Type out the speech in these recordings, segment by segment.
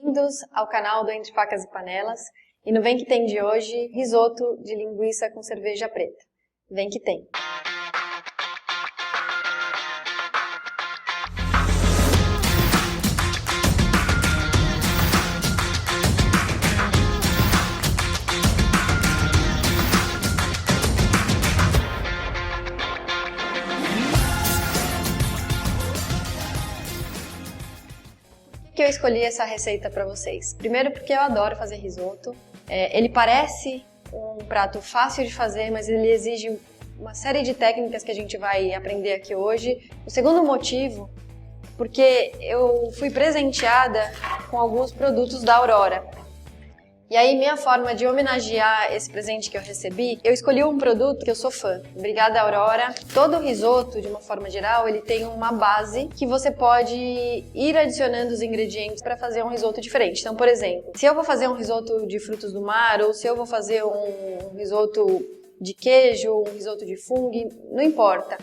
Bem-vindos ao canal do Entre Facas e Panelas. E no Vem Que Tem de hoje, risoto de linguiça com cerveja preta. Vem que tem! Por que eu escolhi essa receita para vocês? Primeiro porque eu adoro fazer risoto. Ele parece um prato fácil de fazer, mas ele exige uma série de técnicas que a gente vai aprender aqui hoje. O segundo motivo, porque eu fui presenteada com alguns produtos da Aurora. E aí, minha forma de homenagear esse presente que eu recebi, eu escolhi um produto que eu sou fã. Obrigada, Aurora. Todo risoto, de uma forma geral, ele tem uma base que você pode ir adicionando os ingredientes para fazer um risoto diferente. Então, por exemplo, se eu vou fazer um risoto de frutos do mar, ou se eu vou fazer um risoto de queijo, um risoto de fungo, não importa.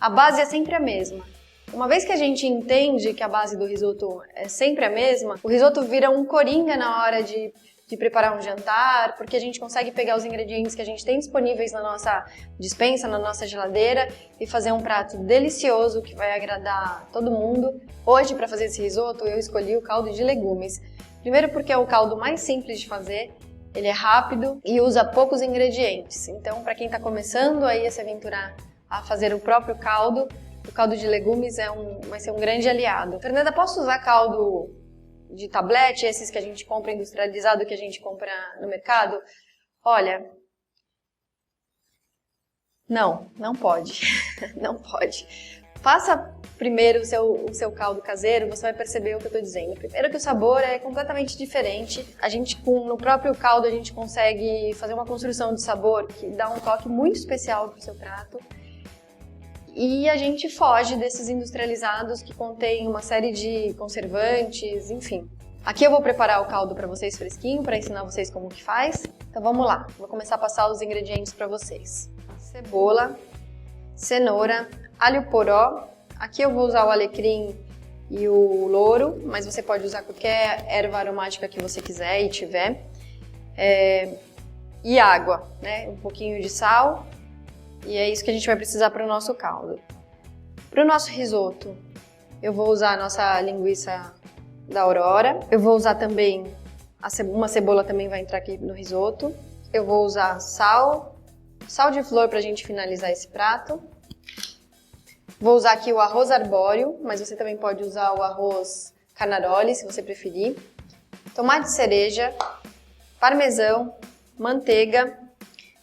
A base é sempre a mesma. Uma vez que a gente entende que a base do risoto é sempre a mesma, o risoto vira um coringa na hora de preparar um jantar, porque a gente consegue pegar os ingredientes que a gente tem disponíveis na nossa despensa, na nossa geladeira e fazer um prato delicioso que vai agradar todo mundo. Hoje, para fazer esse risoto, eu escolhi o caldo de legumes. Primeiro porque é o caldo mais simples de fazer, ele é rápido e usa poucos ingredientes. Então, para quem está começando aí a se aventurar a fazer o próprio caldo, o caldo de legumes vai ser um grande aliado. Fernanda, posso usar caldo de tablete, esses que a gente compra industrializado, que a gente compra no mercado? Olha, não pode, não pode. Faça primeiro o seu caldo caseiro, você vai perceber o que eu estou dizendo. Primeiro que o sabor é completamente diferente. No próprio caldo a gente consegue fazer uma construção de sabor que dá um toque muito especial para o seu prato. E a gente foge desses industrializados que contêm uma série de conservantes, enfim. Aqui eu vou preparar o caldo para vocês fresquinho, para ensinar vocês como que faz. Então vamos lá, vou começar a passar os ingredientes para vocês. Cebola, cenoura, alho poró. Aqui eu vou usar o alecrim e o louro, mas você pode usar qualquer erva aromática que você quiser e tiver. E água, né? Um pouquinho de sal. E é isso que a gente vai precisar para o nosso caldo. Para o nosso risoto, eu vou usar a nossa linguiça da Aurora. Eu vou usar também, uma cebola também vai entrar aqui no risoto. Eu vou usar sal de flor para a gente finalizar esse prato. Vou usar aqui o arroz arbóreo, mas você também pode usar o arroz Carnaroli, se você preferir. Tomate cereja, parmesão, manteiga,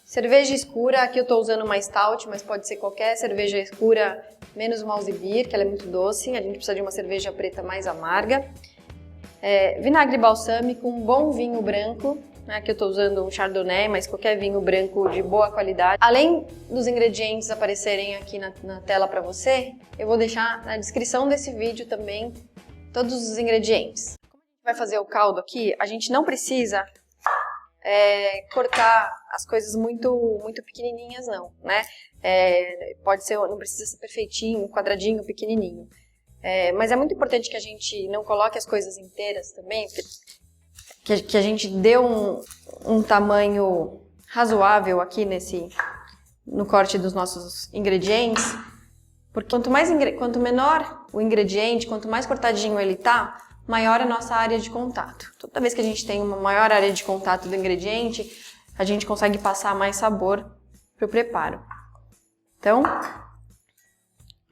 cerveja escura. Aqui eu estou usando uma stout, mas pode ser qualquer cerveja escura, menos o mouse beer, que ela é muito doce. A gente precisa de uma cerveja preta mais amarga. Vinagre balsâmico, um bom vinho branco. Aqui eu estou usando um chardonnay, mas qualquer vinho branco de boa qualidade. Além dos ingredientes aparecerem aqui na tela para você, eu vou deixar na descrição desse vídeo também todos os ingredientes. Como a gente vai fazer o caldo aqui, a gente não precisa cortar as coisas muito pequenininhas não, né? Não precisa ser perfeitinho, quadradinho, pequenininho. Mas é muito importante que a gente não coloque as coisas inteiras também, que a gente dê um tamanho razoável aqui no corte dos nossos ingredientes, porque quanto menor o ingrediente, quanto mais cortadinho ele tá, maior a nossa área de contato. Toda vez que a gente tem uma maior área de contato do ingrediente, a gente consegue passar mais sabor para o preparo. Então,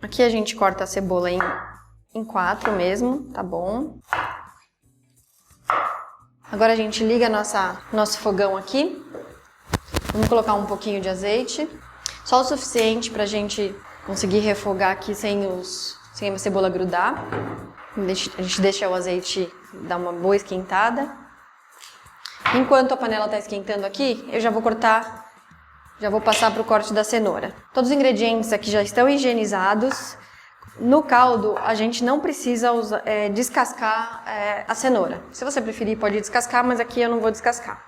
aqui a gente corta a cebola em 4 mesmo, tá bom? Agora a gente liga nosso fogão aqui. Vamos colocar um pouquinho de azeite, só o suficiente para a gente conseguir refogar aqui sem a cebola grudar. A gente deixa o azeite dar uma boa esquentada. Enquanto a panela está esquentando aqui, eu já vou passar para o corte da cenoura. Todos os ingredientes aqui já estão higienizados. No caldo, a gente não precisa descascar a cenoura. Se você preferir, pode descascar, mas aqui eu não vou descascar.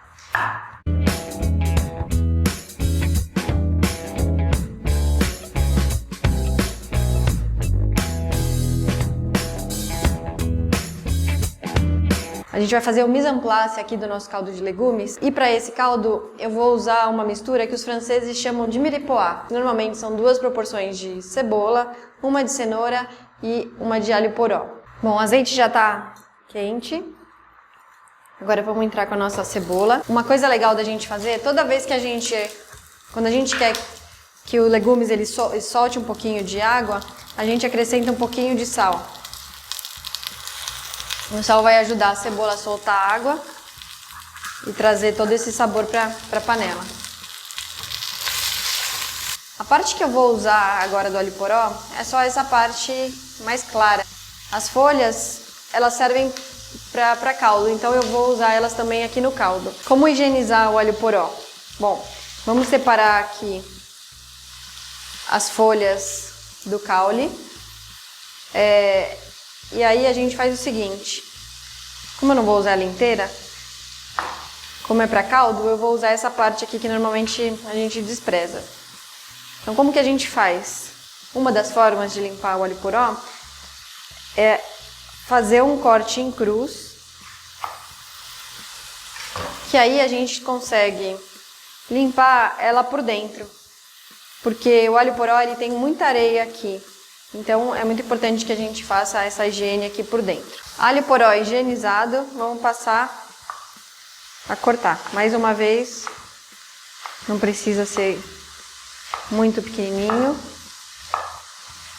A gente vai fazer o mise en place aqui do nosso caldo de legumes. E para esse caldo eu vou usar uma mistura que os franceses chamam de mirepoix. Normalmente são 2 proporções de cebola, uma de cenoura e uma de alho poró. Bom, o azeite já está quente. Agora vamos entrar com a nossa cebola. Uma coisa legal da gente fazer, toda vez que quando a gente quer que o legumes ele solte um pouquinho de água, a gente acrescenta um pouquinho de sal. O sal vai ajudar a cebola a soltar água e trazer todo esse sabor para a panela. A parte que eu vou usar agora do alho poró é só essa parte mais clara. As folhas, elas servem para caldo, então eu vou usar elas também aqui no caldo. Como higienizar o alho poró? Bom, vamos separar aqui as folhas do caule. E aí a gente faz o seguinte, como eu não vou usar ela inteira, como é para caldo, eu vou usar essa parte aqui que normalmente a gente despreza. Então como que a gente faz? Uma das formas de limpar o alho poró é fazer um corte em cruz, que aí a gente consegue limpar ela por dentro, porque o alho poró ele tem muita areia aqui. Então, é muito importante que a gente faça essa higiene aqui por dentro. Alho poró higienizado, vamos passar a cortar. Mais uma vez, não precisa ser muito pequenininho.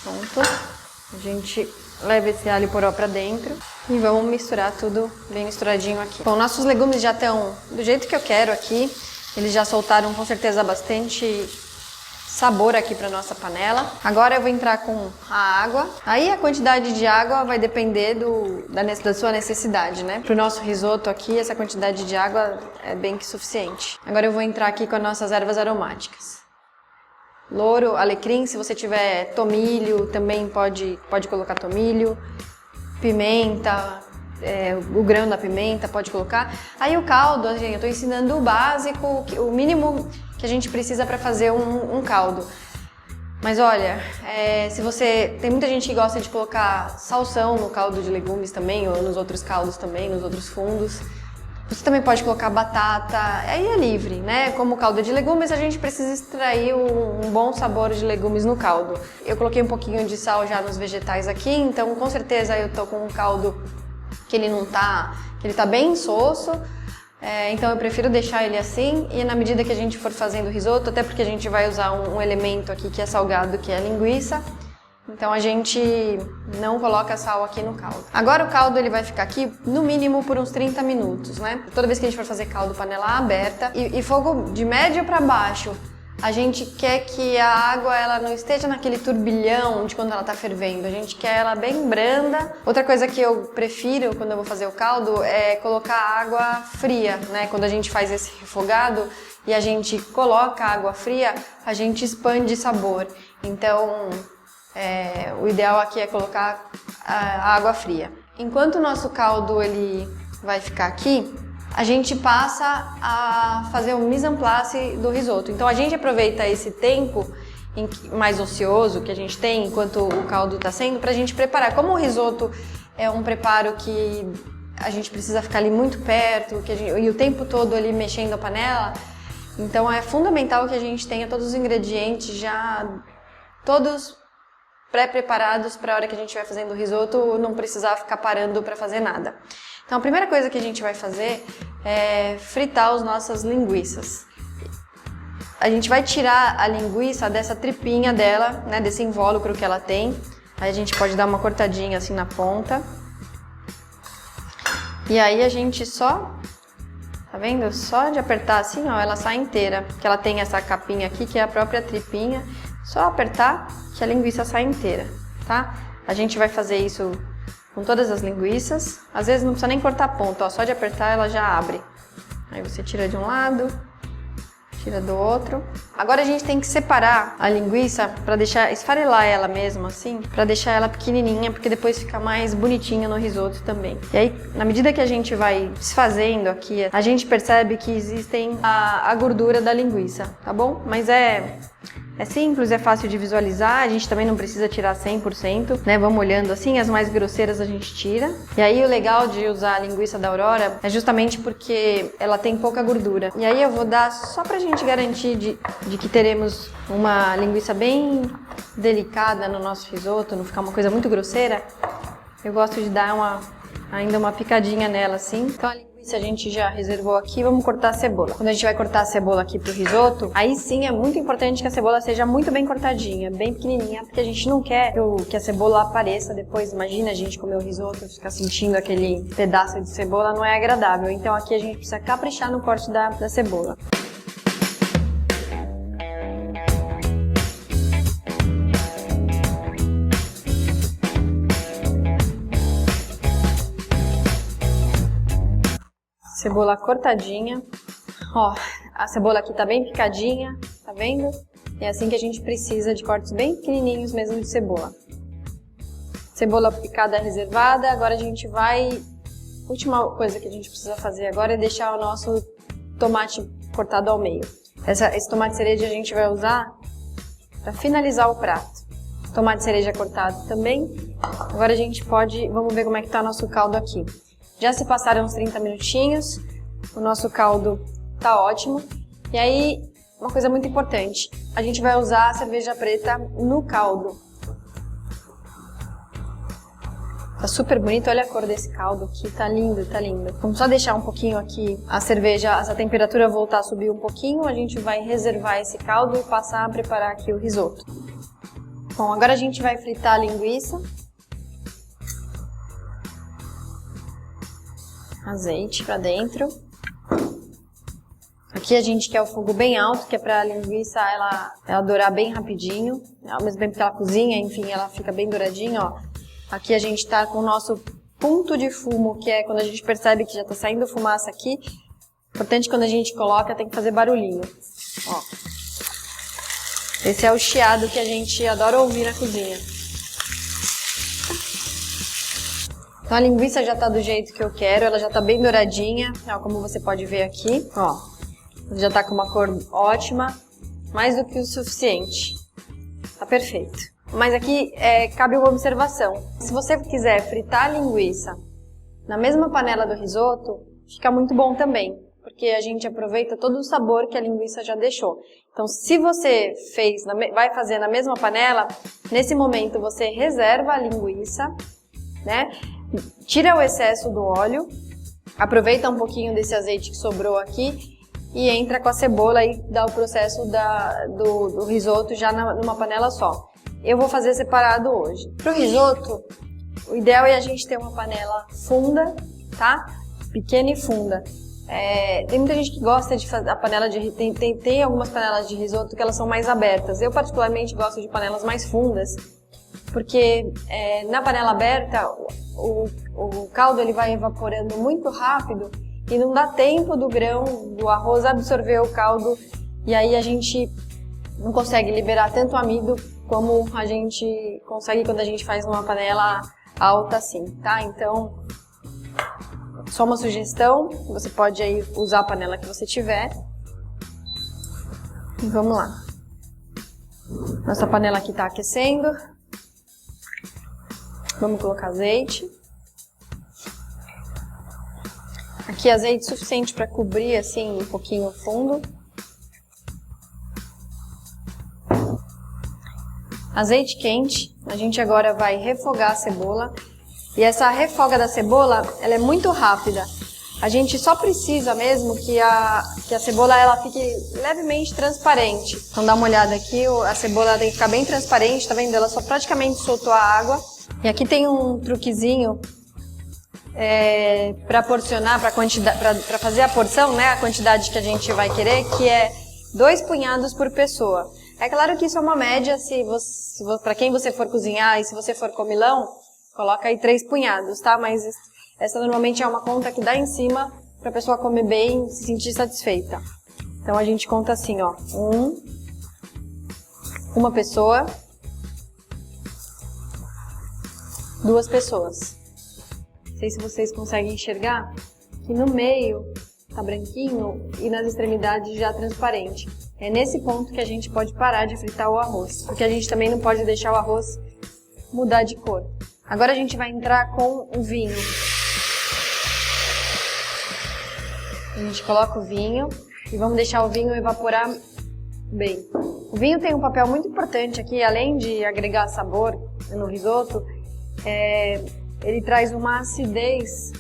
Pronto. A gente leva esse alho poró para dentro e vamos misturar tudo bem misturadinho aqui. Bom, nossos legumes já estão do jeito que eu quero aqui. Eles já soltaram com certeza bastante sabor aqui para nossa panela. Agora eu vou entrar com a água. Aí a quantidade de água vai depender da sua necessidade, né? Para o nosso risoto aqui, essa quantidade de água é bem que suficiente. Agora eu vou entrar aqui com as nossas ervas aromáticas. Louro, alecrim, se você tiver tomilho, também pode colocar tomilho. Pimenta, o grão da pimenta, pode colocar. Aí o caldo, gente, eu estou ensinando o básico, o mínimo que a gente precisa para fazer um caldo. Mas olha, tem muita gente que gosta de colocar salsão no caldo de legumes também, ou nos outros caldos também, nos outros fundos. Você também pode colocar batata, aí é livre, né? Como caldo de legumes, a gente precisa extrair um bom sabor de legumes no caldo. Eu coloquei um pouquinho de sal já nos vegetais aqui, então com certeza eu tô com um caldo que ele tá bem insosso. Então eu prefiro deixar ele assim, e na medida que a gente for fazendo o risoto, até porque a gente vai usar um elemento aqui que é salgado, que é a linguiça, então a gente não coloca sal aqui no caldo. Agora o caldo ele vai ficar aqui no mínimo por uns 30 minutos, né? Toda vez que a gente for fazer caldo, panela aberta e fogo de médio para baixo. A gente quer que a água ela não esteja naquele turbilhão de quando ela está fervendo, a gente quer ela bem branda. Outra coisa que eu prefiro quando eu vou fazer o caldo é colocar água fria, né? Quando a gente faz esse refogado e a gente coloca água fria, a gente expande sabor. Então, o ideal aqui é colocar a água fria. Enquanto o nosso caldo ele vai ficar aqui, a gente passa a fazer o mise en place do risoto. Então a gente aproveita esse tempo mais ocioso que a gente tem enquanto o caldo está sendo para a gente preparar. Como o risoto é um preparo que a gente precisa ficar ali muito perto e o tempo todo ali mexendo a panela, então é fundamental que a gente tenha todos os ingredientes já todos pré-preparados para a hora que a gente vai fazendo o risoto não precisar ficar parando para fazer nada. Então a primeira coisa que a gente vai fazer é fritar as nossas linguiças. A gente vai tirar a linguiça dessa tripinha dela, né, desse invólucro que ela tem. Aí a gente pode dar uma cortadinha assim na ponta. E aí a gente só, tá vendo? Só de apertar assim, ó, ela sai inteira. Porque ela tem essa capinha aqui que é a própria tripinha. Só apertar que a linguiça sai inteira, tá? A gente vai fazer isso com todas as linguiças. Às vezes não precisa nem cortar ponta, ó, só de apertar ela já abre. Aí você tira de um lado, tira do outro. Agora a gente tem que separar a linguiça para deixar, esfarelar ela mesmo assim, para deixar ela pequenininha, porque depois fica mais bonitinha no risoto também. E aí, na medida que a gente vai desfazendo aqui, a gente percebe que existem a gordura da linguiça, tá bom? Mas É simples, é fácil de visualizar, a gente também não precisa tirar 100%, né? Vamos olhando assim, as mais grosseiras a gente tira. E aí o legal de usar a linguiça da Aurora é justamente porque ela tem pouca gordura. E aí eu vou dar só pra gente garantir de que teremos uma linguiça bem delicada no nosso risoto, não ficar uma coisa muito grosseira. Eu gosto de dar ainda uma picadinha nela assim. Então a linguiça a gente já reservou aqui, vamos cortar a cebola. Quando a gente vai cortar a cebola aqui pro risoto, aí sim é muito importante que a cebola seja muito bem cortadinha, bem pequenininha, porque a gente não quer que a cebola apareça depois. Imagina a gente comer o risoto e ficar sentindo aquele pedaço de cebola, não é agradável. Então aqui a gente precisa caprichar no corte da cebola. Cebola cortadinha, ó, a cebola aqui tá bem picadinha, tá vendo? É assim que a gente precisa, de cortes bem pequenininhos mesmo de cebola. Cebola picada reservada, agora a gente vai... Última coisa que a gente precisa fazer agora é deixar o nosso tomate cortado ao meio. Esse tomate cereja a gente vai usar para finalizar o prato. Tomate cereja cortado também. Agora a gente vamos ver como é que tá o nosso caldo aqui. Já se passaram uns 30 minutinhos, o nosso caldo tá ótimo. E aí, uma coisa muito importante, a gente vai usar a cerveja preta no caldo. Tá super bonito, olha a cor desse caldo aqui, tá lindo, tá lindo. Vamos só deixar um pouquinho aqui a cerveja, essa temperatura voltar a subir um pouquinho, a gente vai reservar esse caldo e passar a preparar aqui o risoto. Bom, agora a gente vai fritar a linguiça. Azeite pra dentro. Aqui a gente quer o fogo bem alto, que é pra linguiça ela dourar bem rapidinho. Ao mesmo tempo que ela cozinha, enfim, ela fica bem douradinha, ó. Aqui a gente tá com o nosso ponto de fumo, que é quando a gente percebe que já tá saindo fumaça aqui. Importante quando a gente coloca, tem que fazer barulhinho, ó. Esse é o chiado que a gente adora ouvir na cozinha. Então a linguiça já tá do jeito que eu quero, ela já tá bem douradinha, ó, como você pode ver aqui, ó. Já tá com uma cor ótima, mais do que o suficiente. Tá perfeito. Mas aqui cabe uma observação. Se você quiser fritar a linguiça na mesma panela do risoto, fica muito bom também, porque a gente aproveita todo o sabor que a linguiça já deixou. Então se você vai fazer na mesma panela, nesse momento você reserva a linguiça, né? Tira o excesso do óleo, aproveita um pouquinho desse azeite que sobrou aqui e entra com a cebola e dá o processo do risoto já numa panela só. Eu vou fazer separado hoje. Pro risoto, o ideal é a gente ter uma panela funda, tá? Pequena e funda. Tem muita gente que gosta de fazer a panela de... Tem algumas panelas de risoto que elas são mais abertas. Eu particularmente gosto de panelas mais fundas, porque na panela aberta o caldo ele vai evaporando muito rápido e não dá tempo do grão, do arroz absorver o caldo, e aí a gente não consegue liberar tanto amido como a gente consegue quando a gente faz numa panela alta assim, tá? Então, só uma sugestão, você pode aí usar a panela que você tiver. E vamos lá. Nossa panela aqui tá aquecendo. Vamos colocar azeite. Aqui azeite suficiente para cobrir assim um pouquinho o fundo. Azeite quente. A gente agora vai refogar a cebola. E essa refoga da cebola, ela é muito rápida. A gente só precisa mesmo que a cebola ela fique levemente transparente. Então dá uma olhada aqui, a cebola tem que ficar bem transparente, tá vendo? Ela só praticamente soltou a água. E aqui tem um truquezinho para porcionar, para fazer a porção, né? A quantidade que a gente vai querer, que é 2 punhados por pessoa. É claro que isso é uma média, para quem você for cozinhar e se você for comilão, coloca aí 3 punhados, tá? Mas essa normalmente é uma conta que dá em cima para a pessoa comer bem e se sentir satisfeita. Então a gente conta assim, ó. Uma pessoa, 2 pessoas. Não sei se vocês conseguem enxergar que no meio tá branquinho e nas extremidades já transparente. É nesse ponto que a gente pode parar de fritar o arroz, porque a gente também não pode deixar o arroz mudar de cor. Agora a gente vai entrar com o vinho. A gente coloca o vinho e vamos deixar o vinho evaporar bem. O vinho tem um papel muito importante aqui, além de agregar sabor no risoto, ele traz uma acidez.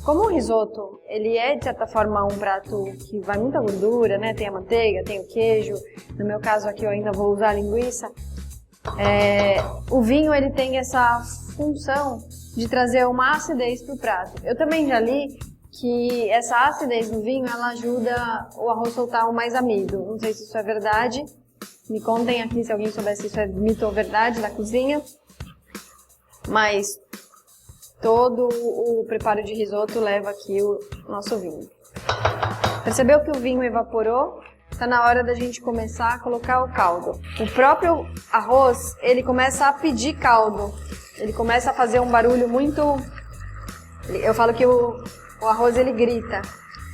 Como o risoto, ele é de certa forma um prato que vai muita gordura, né? Tem a manteiga, tem o queijo, no meu caso aqui eu ainda vou usar a linguiça. O vinho ele tem essa função de trazer uma acidez para o prato. Eu também já li que essa acidez do vinho ela ajuda o arroz soltar o mais amido. Não sei se isso é verdade, me contem aqui se alguém souber se isso é mito ou verdade da cozinha, mas todo o preparo de risoto leva aqui o nosso vinho. Percebeu que o vinho evaporou? Está na hora da gente começar a colocar o caldo. O próprio arroz, ele começa a pedir caldo. Ele começa a fazer um barulho muito... Eu falo que o arroz, ele grita.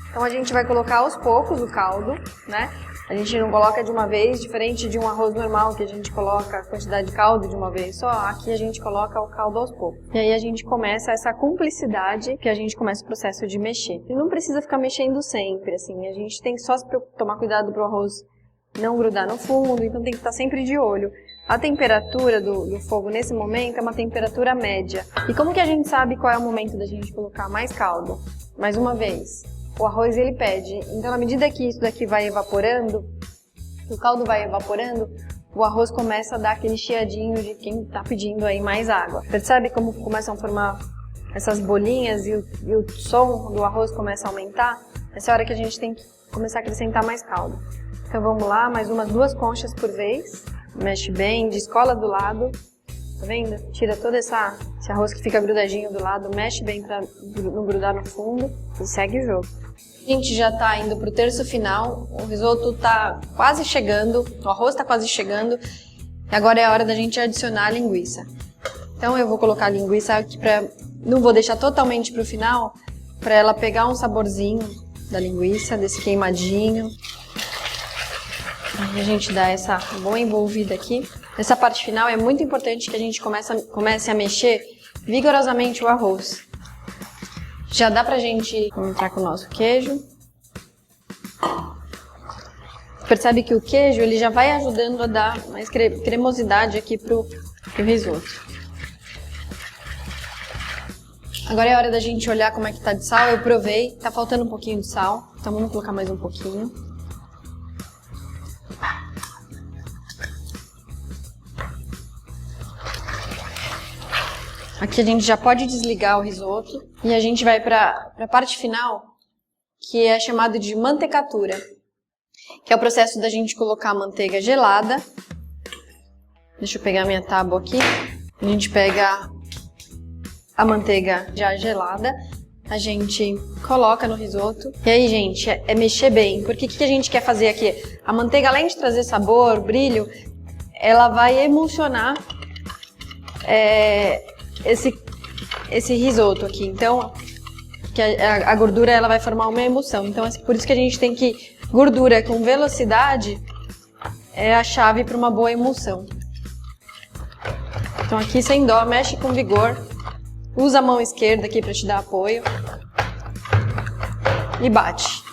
Então a gente vai colocar aos poucos o caldo, né? A gente não coloca de uma vez, diferente de um arroz normal que a gente coloca a quantidade de caldo de uma vez só. Aqui a gente coloca o caldo aos poucos. E aí a gente começa essa cumplicidade, que a gente começa o processo de mexer. E não precisa ficar mexendo sempre, assim. A gente tem que só tomar cuidado para o arroz não grudar no fundo, então tem que estar sempre de olho. A temperatura do fogo nesse momento é uma temperatura média. E como que a gente sabe qual é o momento da gente colocar mais caldo? Mais uma vez, o arroz ele pede. Então, na medida que isso daqui vai evaporando, que o caldo vai evaporando, o arroz começa a dar aquele chiadinho de quem está pedindo aí mais água. Percebe como começam a formar essas bolinhas e o som do arroz começa a aumentar? Essa é a hora que a gente tem que começar a acrescentar mais caldo. Então vamos lá, mais umas 2 conchas por vez. Mexe bem, descola do lado, tá vendo? Tira todo esse arroz que fica grudadinho do lado, mexe bem pra não grudar no fundo e segue o jogo. A gente já tá indo pro terço final, o risoto tá quase chegando, o arroz tá quase chegando, e agora é a hora da gente adicionar a linguiça. Então eu vou colocar a linguiça aqui não vou deixar totalmente pro final, pra ela pegar um saborzinho da linguiça, desse queimadinho. E a gente dá essa boa envolvida aqui. Nessa parte final é muito importante que a gente comece a mexer vigorosamente o arroz. Já dá pra gente entrar com o nosso queijo. Percebe que o queijo ele já vai ajudando a dar mais cremosidade aqui pro risoto. Agora é a hora da gente olhar como é que tá de sal. Eu provei, tá faltando um pouquinho de sal, então vamos colocar mais um pouquinho. Aqui a gente já pode desligar o risoto e a gente vai para a parte final, que é chamado de mantecatura, que é o processo da gente colocar a manteiga gelada. Deixa eu pegar minha tábua aqui. A gente pega a manteiga já gelada, a gente coloca no risoto. E aí, gente, é mexer bem, porque o que a gente quer fazer aqui? A manteiga, além de trazer sabor, brilho, ela vai emulsionar esse risoto aqui, então que a gordura ela vai formar uma emulsão, então por isso que a gente tem que gordura com velocidade é a chave para uma boa emulsão. Então aqui sem dó, mexe com vigor, usa a mão esquerda aqui para te dar apoio e bate.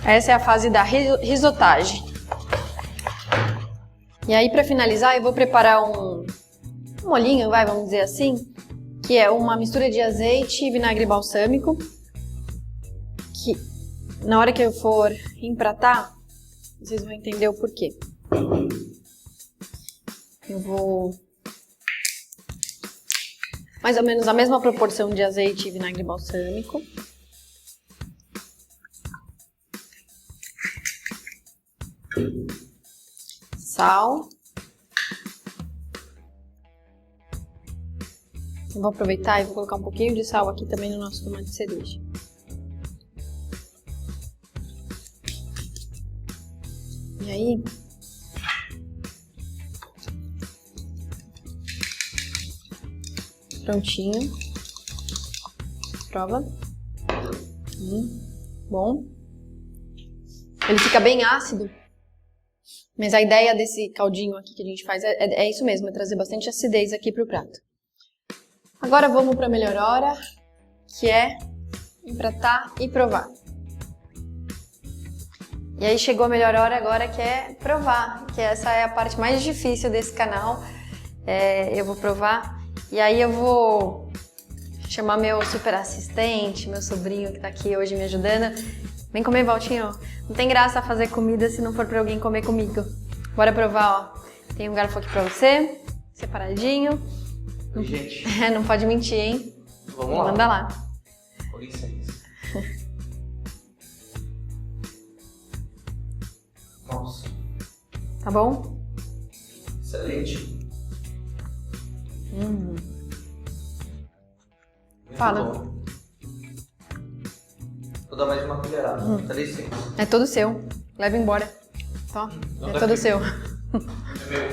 Essa é a fase da risotagem. E aí para finalizar eu vou preparar um molhinho, vamos dizer assim, que é uma mistura de azeite e vinagre balsâmico, que na hora que eu for empratar, vocês vão entender o porquê. Eu vou mais ou menos a mesma proporção de azeite e vinagre balsâmico. Sal. Eu vou aproveitar e vou colocar um pouquinho de sal aqui também no nosso tomate cereja. E aí, prontinho. Prova. Bom. Ele fica bem ácido, Mas a ideia desse caldinho aqui que a gente faz é isso mesmo, é trazer bastante acidez aqui pro prato. Agora vamos para a melhor hora, que é empratar e provar. E aí chegou a melhor hora agora, que é provar, que essa é a parte mais difícil desse canal. Eu vou provar e aí eu vou chamar meu super assistente, meu sobrinho que tá aqui hoje me ajudando. Vem comer, Valtinho. Não tem graça fazer comida se não for pra alguém comer comigo. Bora provar, ó. Tem um garfo aqui pra você, separadinho. Oi, gente. Não pode mentir, hein? Vamos lá. Manda lá. Com licença. Nossa. Tá bom? Excelente. Muito Fala. bom. Vou dar mais uma colherada. Dá licença. É todo seu. Leva embora. Só. É todo seu.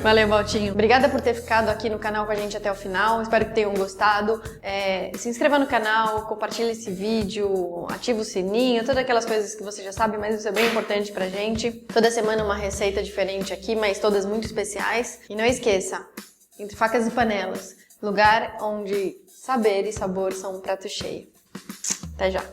Valeu, Valtinho. Obrigada por ter ficado aqui no canal com a gente até o final. Espero que tenham gostado. Se inscreva no canal, compartilhe esse vídeo, ativa o sininho, todas aquelas coisas que você já sabe, mas isso é bem importante pra gente. Toda semana uma receita diferente aqui, mas todas muito especiais. E não esqueça, Entre Facas e Panelas, lugar onde saber e sabor são um prato cheio. Até já!